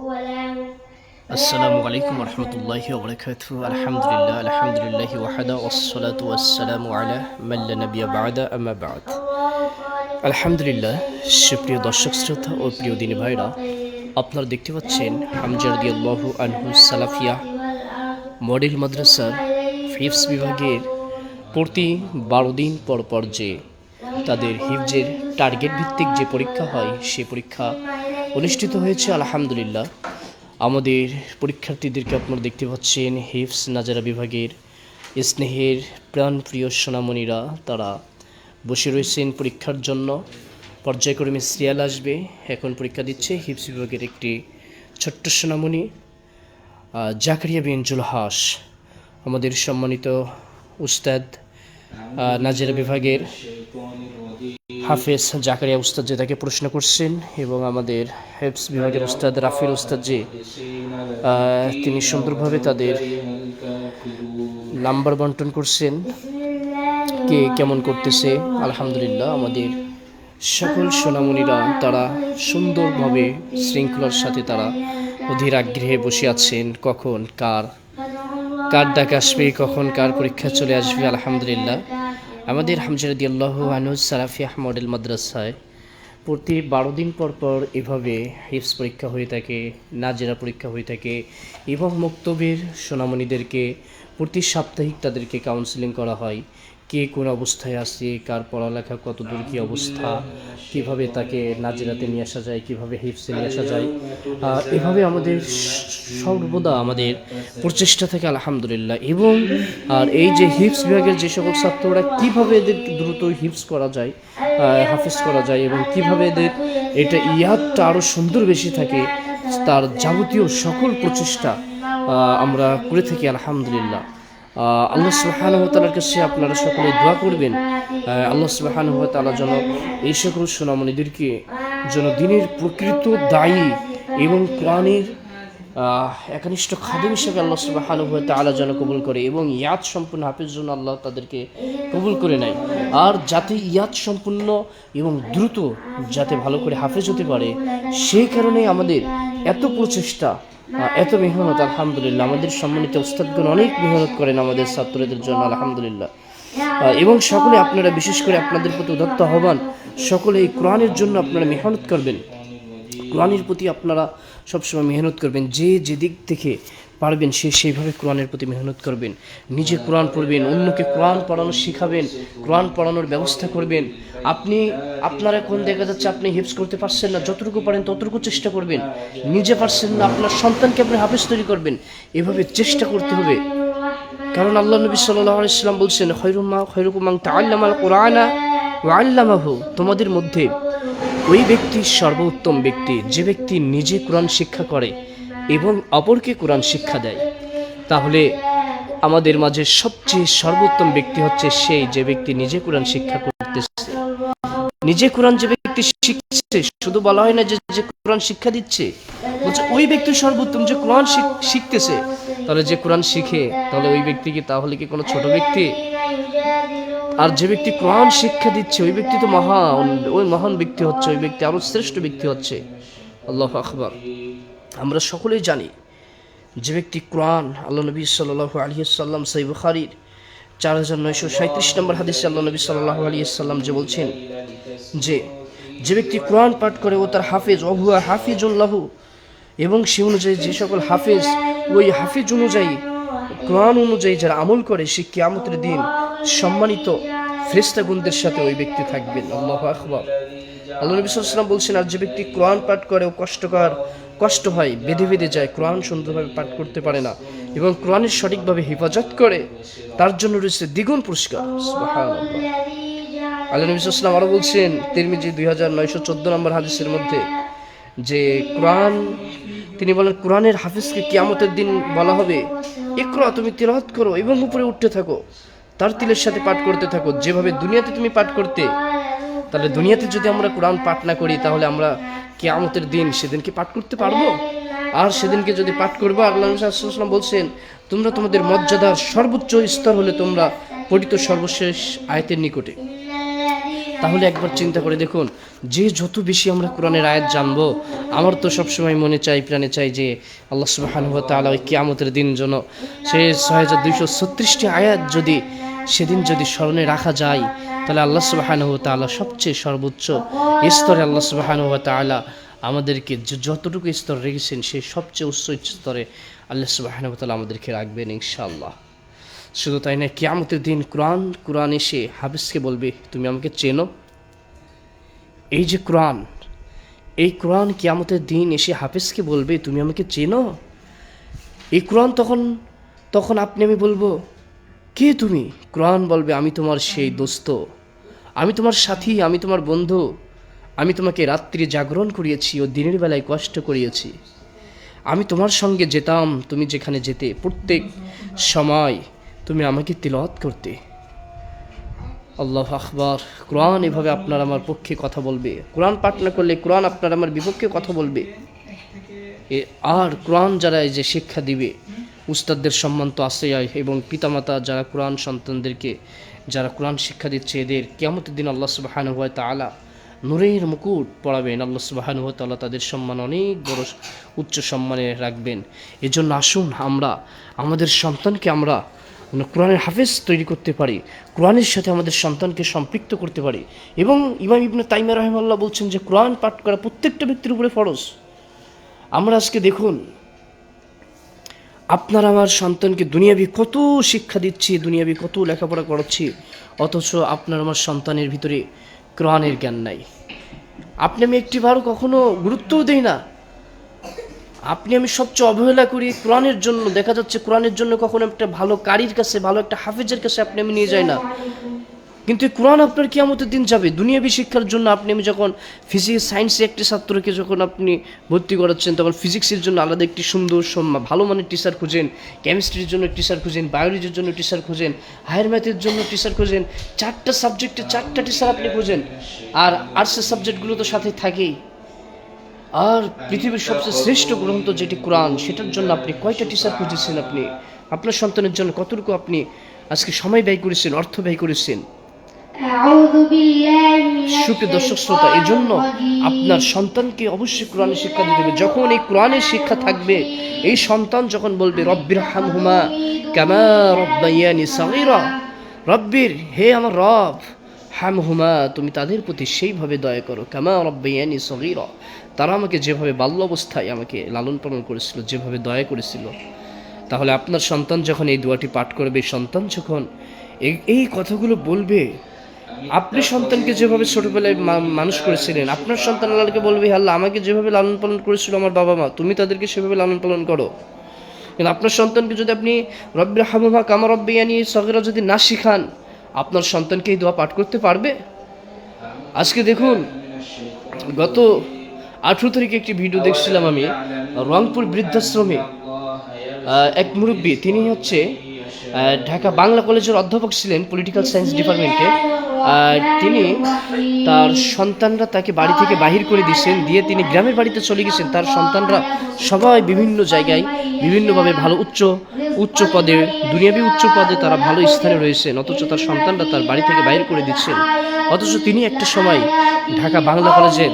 আসসালামু আলাইকুম রহমতুল্লাহি ওয়া বারাকাতুহু। আলহামদুলিল্লাহ আলহামদুলিল্লাহি ওয়াহদা ওয়াসসালাতু ওয়াসসালামু আলা মান লা নাবিয়্যা বা'দা আম্মা বা'দ। আলহামদুলিল্লাহ, সুপ্রিয় দর্শক শ্রোতা ও প্রিয় দিনী ভাইরা, আপনারা দেখতে পাচ্ছেন হামজা রাদিয়াল্লাহু আনহু সালাফিয়া মডেল মাদ্রাসার হিফজ বিভাগের প্রতি 12 দিন পর পর যে তাদের হিফজের টার্গেট ভিত্তিক যে পরীক্ষা হয় সেই পরীক্ষা অনুষ্ঠিত হয়েছে। আলহামদুলিল্লাহ, আমাদের পরীক্ষার্থীদেরকে আপনারা দেখতে পাচ্ছেন হিফজ নাজারা বিভাগের স্নেহের প্রাণপ্রিয় সোনামণিরা তারা বসে রয়েছেন পরীক্ষার জন্য। পর্যায়ক্রমে সিরিয়াল আসবে, এখন পরীক্ষা দিচ্ছে হিফজ বিভাগের একটি ছোট্ট সোনামণি জাকারিয়া বিন জুলহাস। আমাদের সম্মানিত উস্তাদ নাজারা বিভাগের হাফেজ জাকারিয়া উস্তাদ যে তাকে প্রশ্ন করছেন, এবং আমাদের হিফজ বিভাগের উস্তাদ রাফির উস্তাদ যে তিনি সুন্দরভাবে তাদের নাম্বার বন্টন করছেন, কে কেমন করতেছে। আলহামদুলিল্লাহ, আমাদের সকল সোনামণিরা তারা সুন্দরভাবে শৃঙ্খলার সাথে তারা অধীর আগ্রহে বসে আছেন কখন কার ডাক আসবে, কখন কার পরীক্ষা চলে আসবে। আলহামদুলিল্লাহ, আমাদের হামজা রাদিয়াল্লাহু আনহু সালাফিয়া মডেল মাদ্রাসায় প্রতি 12 দিন পর পর এভাবে হিফজ পরীক্ষা হয়ে থাকে, নাজেরা পরীক্ষা হয়ে থাকে, এবং মক্তবের সোনামণিদেরকে প্রতি সাপ্তাহিক তাদেরকে কাউন্সেলিং করা হয়। কে কোন অবস্থায় আছে, কার পড়ালেখা কত দূর কী অবস্থা, কিভাবে তাকে নাজেরাতে নিয়ে আসা যায়, কিভাবে হিফজে নিয়ে আসা যায়, এভাবে আমাদের সর্বদা আমাদের প্রচেষ্টা থাকে। আলহামদুলিল্লাহ, এবং আর এই যে হিফজ বিভাগের যে সকল ছাত্ররা কীভাবে এদের দ্রুত হিফজ করা যায়, হাফিজ করা যায়, এবং কিভাবে এদের এটা ইয়াদটা আরও সুন্দর বেশি থাকে, তার যাবতীয় সকল প্রচেষ্টা আমরা করে থাকি। আলহামদুলিল্লাহ, আল্লাহ সুবহানাহু ওয়া তাআলার কাছে আপনারা সকলে দোয়া করবেন, আল্লাহ সুবহানাহু ওয়া তাআলা যেন এই সকল সোনামণিদেরকে যেন দিনের প্রকৃত দায়ী এবং কোরআনের একনিষ্ঠ খাদিম হিসেবে আল্লাহ সুবহানাহু ওয়া তাআলা যেন কবুল করে, এবং ইয়াদ সম্পূর্ণ হাফেজ জন্য আল্লাহ তাদেরকে কবুল করে নেয়। আর যাতে ইয়াদ সম্পূর্ণ এবং দ্রুত যাতে ভালো করে হাফেজ হতে পারে, সেই কারণে আমাদের এত প্রচেষ্টা, এত মেহনত। আলহামদুলিল্লাহ, আমাদের সম্মানিত উস্তাদগণ অনেক মেহনত করেন আমাদের ছাত্রদের জন্য। আলহামদুলিল্লাহ, এবং সকলে আপনারা বিশেষ করে আপনাদের প্রতি উদাত্ত আহ্বান, সকলে এই কোরআনের জন্য আপনারা মেহনত করবেন, কোরআনের প্রতি আপনারা সবসময় মেহনত করবেন। যে যেদিক থেকে পারবেন সেইভাবে কোরআনের প্রতি মেহনত করবেন, নিজে কোরআন পড়বেন, অন্যকে কোরআন পড়ানো শেখাবেন, কোরআন পড়ানোর ব্যবস্থা করবেন। আপনারা এখন দেখা যাচ্ছে আপনি হিফজ করতে পারছেন না, যতটুকু পারেন ততটুকু চেষ্টা করবেন। নিজে পারছেন না, আপনার সন্তানকে আপনি হাফেজ তৈরি করবেন, এভাবে চেষ্টা করতে হবে। কারণ আল্লাহ নবী সাল্লাল্লাহু আলাইহি ওয়াসাল্লাম বলছেন, খায়রুকুম মান তাআল্লামাল কুরআনা ওয়া আল্লামাহু, তোমাদের মধ্যে ওই ব্যক্তি সর্বোত্তম ব্যক্তি যে ব্যক্তি নিজে কোরআন শিক্ষা করে এবং অপরকে কোরআন শিক্ষা দেয়। তাহলে আমাদের মাঝে সবচেয়ে সর্বোত্তম ব্যক্তি হচ্ছে সেই যে ব্যক্তি নিজে কোরআন শিক্ষা করতেছে, নিজে কোরআন যে ব্যক্তি শিখছে। শুধু বলা হয় না যে কোরআন শিক্ষা দিচ্ছে, বলছে ওই ব্যক্তি সর্বোত্তম যে কোরআন শিখতেছে। তাহলে যে কোরআন শিখে, তাহলে ওই ব্যক্তি কি তাহলে কি কোনো ছোট ব্যক্তি? আর যে ব্যক্তি কোরআন শিক্ষা দিচ্ছে ওই ব্যক্তি তো মহান ব্যক্তি হচ্ছে, ওই ব্যক্তি আরো শ্রেষ্ঠ ব্যক্তি হচ্ছে। আল্লাহু আকবার। আমরা সকলেই জানি যে ব্যক্তি কোরআন, আল্লাহ নবী সাল্লাল্লাহু আলাইহি ওয়াসাল্লাম সহিহ বুখারীর 4937 নম্বর হাদিসে আল্লাহ নবী সাল্লাল্লাহু আলাইহি ওয়াসাল্লাম যে বলছেন যে ব্যক্তি কোরআন পাঠ করে ও তার হাফেজ, ও হুয়া হাফিজুন লাহু, এবং সে অনুযায়ী যে সকল হাফেজ ওই হাফেজ অনুযায়ী কোরআন অনুযায়ী যারা আমল করে, সে কিয়ামতের দিন সম্মানিত ফেরেশতাগণদের সাথে ওই ব্যক্তি থাকবেন। আল্লাহু আকবার। আল্লাহ নবী সাল্লাল্লাহু আলাইহি ওয়াসাল্লাম বলছেন, আর যে ব্যক্তি কোরআন পাঠ করে ও কষ্ট হয়, বেঁধে যায়, কোরআন সুন্দরভাবে পাঠ করতে পারে না, এবং কোরআনের সঠিকভাবে হেফাজত করে, তার জন্য রয়েছে দ্বিগুণ পুরস্কার। সুবহানাল্লাহ। আল্লাহ নবী সাল্লাল্লাহু আলাইহি ওয়াসাল্লাম আরো বলছেন তিরমিজি 2914 নম্বর হাদিসের মধ্যে যে তিনি বলেন, কোরআনের হাফেজকে কিয়ামতের দিন বলা হবে, ইকরা, তুমি তিলাওয়াত করো এবং উপরে উঠতে থাকো, তার তিলের সাথে পাঠ করতে থাকো, যেভাবে দুনিয়াতে তুমি পাঠ করতে। তাহলে দুনিয়াতে যদি আমরা কোরআন পাঠ না করি, তাহলে আমরা কিয়ামতের দিন সেদিনকে পাঠ করতে পারবো? আর সেদিনকে যদি পাঠ করবো, আল্লাহ নবী সাল্লাল্লাহু আলাইহি ওয়াসাল্লাম বলছেন, তোমরা তোমাদের মর্যাদার সর্বোচ্চ স্তর হলে তোমরা পঠিত সর্বশেষ আয়াতের নিকটে। তাহলে একবার চিন্তা করে দেখুন, যে যত বেশি আমরা কোরআনের আয়াত জানবো, আমার তো সবসময় মনে চাই, প্রাণে চাই যে আল্লাহ সুবহানাহু ওয়া তাআলা ওই কিয়ামতের দিন যেন সে ৬২৩৬টি আয়াত যদি সেদিন যদি স্মরণে রাখা যায়, তাহলে আল্লাহ সুবহানাহু ওয়া তাআলা সবচেয়ে সর্বোচ্চ স্তরে আল্লাহ সুবহানাহু ওয়া তাআলা আমাদেরকে যতটুকু স্তর রেখেছেন সেই সবচেয়ে উচ্চ স্তরে আল্লাহ সুবহানাহু ওয়া তাআলা আমাদেরকে রাখবেন ইনশাআল্লাহ। শুধু তাই না, কিয়ামতের দিন কোরআন এসে হাফেজকে বলবে, তুমি আমাকে চেনো? এই যে এই কোরআন কিয়ামতের দিন এসে হাফেজকে বলবে, তুমি আমাকে চেনো? এই কোরআন তখন আমি বলবো, কে তুমি? কোরআন বলবে, আমি তোমার সেই দোস্ত, আমি তোমার সাথী, আমি তোমার বন্ধু, আমি তোমাকে রাত্রি জাগরণ করিয়েছি ও দিনের বেলায় কষ্ট করিয়েছি, আমি তোমার সঙ্গে যেতাম, তুমি যেখানে যেতে প্রত্যেক সময় তুমি আমাকে তিলাওয়াত করতে। আল্লাহু আকবার। কোরআন এভাবে আপনার আমার পক্ষে কথা বলবে। কোরআন পাঠ না করলে কোরআন আপনার আমার বিপক্ষে কথা বলবে। আর কোরআন যারা এই যে শিক্ষা দিবে, উস্তাদদের সম্মান তো আছেই, এবং পিতামাতা যারা কোরআন সন্তানদেরকে যারা কোরআন শিক্ষা দিচ্ছে, এদের কিয়ামতের দিন আল্লাহ সুবহানাহু ওয়া তাআলা নূরের মুকুট পরাবেন। আল্লাহ সুবহানাহু ওয়া তাআলা তাদের সম্মান অনেক বড় উচ্চ সম্মানে রাখবেন। এজন্য আসুন আমরা আমাদের সন্তানকে আমরা কোরআনের হাফেজ তৈরি করতে পারি, কোরআনের সাথে আমাদের সন্তানকে সম্পৃক্ত করতে পারি। এবং ইমাম ইবনে তাইমিয়া রাহিমাহুল্লাহ বলছেন যে কোরআন পাঠ করা প্রত্যেকটা ব্যক্তির উপরে ফরজ। আমরা আজকে দেখুন, আপনার আমার সন্তানকে দুনিয়াবি কত শিক্ষা দিচ্ছি, দুনিয়াবি কত লেখাপড়া করাচ্ছি, অথচ আপনার আমার সন্তানের ভিতরে কোরআনের জ্ঞান নাই। আমি একটিবারও কখনো গুরুত্বও দেই না। আমি সবচেয়ে অবহেলা করি কোরআনের জন্য। দেখা যাচ্ছে কোরআনের জন্য কখনো একটা ভালো কারির কাছে, ভালো একটা হাফেজের কাছে আমি নিয়ে যাই না। কিন্তু কোরআন আপনার কিয়ামতের দিন যাবে। দুনিয়াবি শিক্ষার জন্য আমি যখন ফিজিক্স সায়েন্সে একটি ছাত্রকে যখন আপনি ভর্তি করাচ্ছেন, তখন ফিজিক্সের জন্য আলাদা একটি সুন্দর ভালো মানের টিচার খুঁজেন, কেমিস্ট্রির জন্য টিচার খুঁজেন, বায়োলজির জন্য টিচার খুঁজেন, হায়ার ম্যাথের জন্য টিচার খুঁজেন, 4টা সাবজেক্টে 4টা টিচার আপনি খুঁজেন। আর আর্টসের সাবজেক্টগুলো তো সাথে থাকেই। আর পৃথিবীর সবচেয়ে শ্রেষ্ঠ গ্রন্থ যেটি কোরআন, সেটার জন্য আপনি কয়টা টিচার খুঁজেছেন? আপনার সন্তানের জন্য কতটুকু আপনি আজকে সময় ব্যয় করেছেন, অর্থ ব্যয় করেছেন? সুপ্রিয় দর্শক শ্রোতা, এই জন্য আপনার সন্তানকে অবশ্যই কোরআনের শিক্ষা দিতে হবে। যখন এই কোরআনের শিক্ষা থাকবে, এই সন্তান যখন বলবে রব্বিরহামহুমা কামা রাব্বায়ানি সাগীরা, রব্বির, হে আমার রব, হামহুমা, তুমি তাদের প্রতি সেইভাবে দয়া করো, কামা রাব্বায়ানি সাগীরা, তারা আমাকে যেভাবে বাল্য অবস্থায় আমাকে লালন পালন করেছিল, যেভাবে দয়া করেছিল। তাহলে আপনার সন্তান যখন এই দোয়াটি পাঠ করবে, সন্তান যখন এই কথাগুলো বলবে, আপনি সন্তানকে যেভাবে ছোটবেলায় মানুষ করেছিলেন, আপনার সন্তান আল্লাহকে বলবে, আল্লাহ আমাকে যেভাবে লালন পালন করেছিল আমার বাবা মা, তুমি তাদেরকে সেভাবে লালন পালন করো। কিন্তু আপনার সন্তানকে যদি আপনি রব্বিরহামহুমা কামা রাব্বায়ানি সাগীরা যদি না শিখান, আপনার সন্তানকে এই দোয়া পাঠ করতে পারবে? আজকে দেখুন, গত 18 তারিখে একটি ভিডিও দেখছিলাম আমি, রংপুর বৃদ্ধাশ্রমে এক মুরব্বী, তিনি হচ্ছে ঢাকা বাংলা কলেজের অধ্যাপক ছিলেন, পলিটিক্যাল সায়েন্স ডিপার্টমেন্টে। তিনি তার সন্তানরা তাকে বাড়ি থেকে বাহির করে দিয়েছেন, দিয়ে তিনি গ্রামের বাড়িতে চলে গেছেন। তার সন্তানরা সবাই বিভিন্ন জায়গায় বিভিন্নভাবে ভালো উচ্চ পদে, দুনিয়াবি উচ্চ পদে তারা ভালো স্থানে রয়েছেন, অথচ তার সন্তানরা তার বাড়ি থেকে বাহির করে দিচ্ছেন। অথচ তিনি একটা সময় ঢাকা বাংলা কলেজের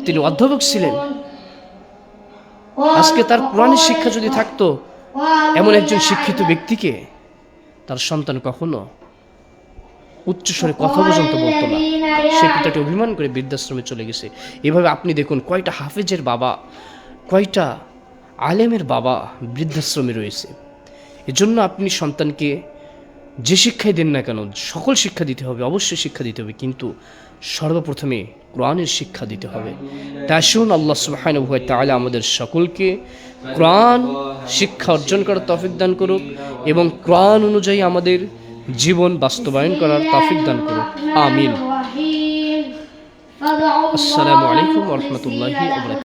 তিনি অধ্যাপক ছিলেন। আজকে তার কোরআনের শিক্ষা যদি থাকতো, এমন একজন শিক্ষিত ব্যক্তিকে তার সন্তান কখনো উচ্চস্বরে কথা পর্যন্ত বলতো না। সে পিতাটি অভিমান করে বৃদ্ধাশ্রমে চলে গেছে। এভাবে আপনি দেখুন কয়টা হাফেজের বাবা, কয়টা আলেমের বাবা বৃদ্ধাশ্রমে রয়েছে। এজন্য আপনি সন্তানকে যে শিক্ষাই দেন না কেন, সকল শিক্ষা দিতে হবে, অবশ্যই শিক্ষা দিতে হবে, কিন্তু সর্বপ্রথমে কোরআনের শিক্ষা দিতে হবে। তাই আসুন আল্লাহ সুবহানাহু ওয়া তাআলা আমাদের সকলকে কোরআন শিক্ষা অর্জন করার তৌফিক দান করুক এবং কোরআন অনুযায়ী আমাদের জীবন বাস্তবায়ন করার তৌফিক দান করুক। আমিন। আসসালামু আলাইকুম ওয়া রাহমাতুল্লাহি ওয়া বারাকাতুহু।